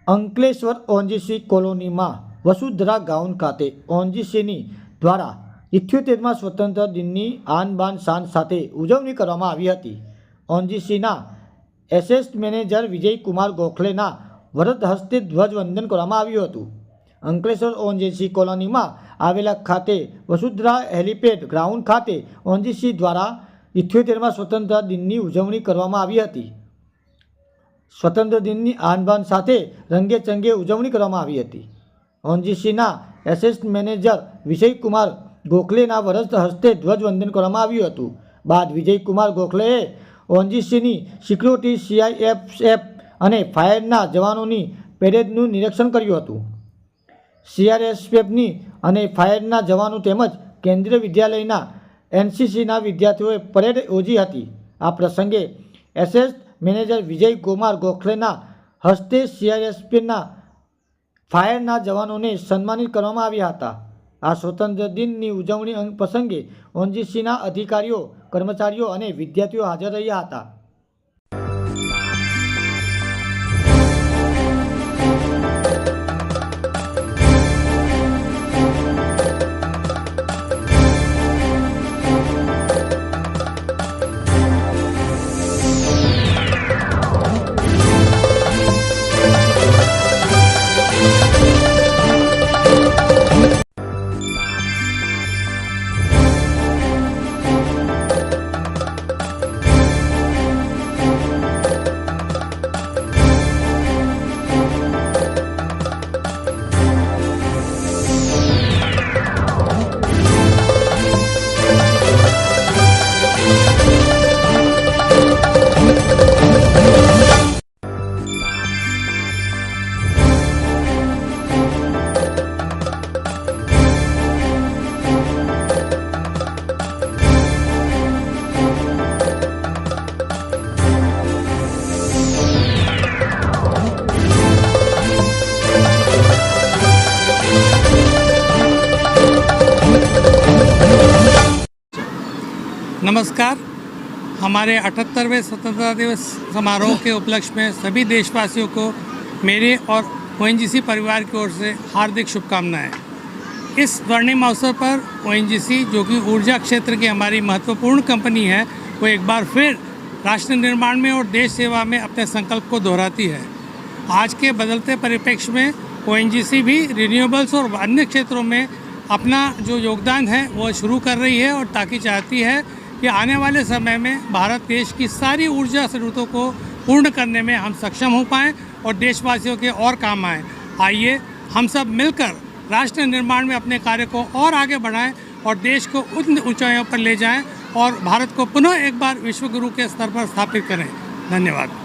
Ankleshwar ONGC કોલોનીમાં Vasundhara gown ખાતે ઓએનજીસીની દ્વારા 78મા સ્વતંત્ર દિનની આન બાન શાન સાથે ઉજવણી કરવામાં આવી હતી। ઓએનજીસીના એસેટ મેનેજર વિજયકુમાર ગોખલેના વરદ હસ્તે ધ્વજવંદન કરવામાં આવ્યું હતું। અંકલેશ્વર ઓએનજીસી કોલોનીમાં આવેલા ખાતે વસુંધરા હેલીપેડ ગ્રાઉન્ડ ખાતે ઓએનજીસી દ્વારા 78મા સ્વતંત્ર દિનની ઉજવણી કરવામાં આવી હતી। સ્વતંત્ર દિનની આનબાન સાથે રંગેચંગે ઉજવણી કરવામાં આવી હતી। ઓએનજીસીના એસેટ મેનેજર વિજયકુમાર ગોખલેના વરદ હસ્તે ધ્વજવંદન કરવામાં આવ્યું હતું। બાદ વિજયકુમાર ગોખલેએ ઓએનજીસીની સિક્યુરિટી સીઆઈએસએફ અને ફાયરના જવાનોની પેરેડનું નિરીક્ષણ કર્યું હતું। સીઆરએસએફની અને ફાયરના જવાનો તેમજ કેન્દ્રીય વિદ્યાલયના એનસીસીના વિદ્યાર્થીઓએ પરેડ યોજી હતી। આ પ્રસંગે એસેટ મેનેજર વિજયકુમાર ગોખલેના હસ્તે સીઆરએસએફના ફાયરના જવાનોને સન્માનિત કરવામાં આવ્યા હતા। આ સ્વતંત્ર દિનની ઉજવણી પ્રસંગે ઓએનજીસીના અધિકારીઓ, કર્મચારીઓ અને વિદ્યાર્થીઓ હાજર રહ્યા હતા। नमस्कार। हमारे 78वें स्वतंत्रता दिवस समारोह के उपलक्ष्य में सभी देशवासियों को मेरे और ओएनजीसी परिवार की ओर से हार्दिक शुभकामनाएं। इस स्वर्णिम अवसर पर ओएनजीसी, जो कि ऊर्जा क्षेत्र की हमारी महत्वपूर्ण कंपनी है, वो एक बार फिर राष्ट्र निर्माण में और देश सेवा में अपने संकल्प को दोहराती है। आज के बदलते परिप्रेक्ष्य में ओएनजीसी भी रिन्यूएबल्स और अन्य क्षेत्रों में अपना जो योगदान है वो शुरू कर रही है और ताकि चाहती है कि आने वाले समय में भारत देश की सारी ऊर्जा ज़रूरतों को पूर्ण करने में हम सक्षम हो पाएँ और देशवासियों के और काम आएँ। आइए हम सब मिलकर राष्ट्र निर्माण में अपने कार्य को और आगे बढ़ाएं और देश को उन ऊंचाइयों पर ले जाएं और भारत को पुनः एक बार विश्व गुरु के स्तर पर स्थापित करें। धन्यवाद।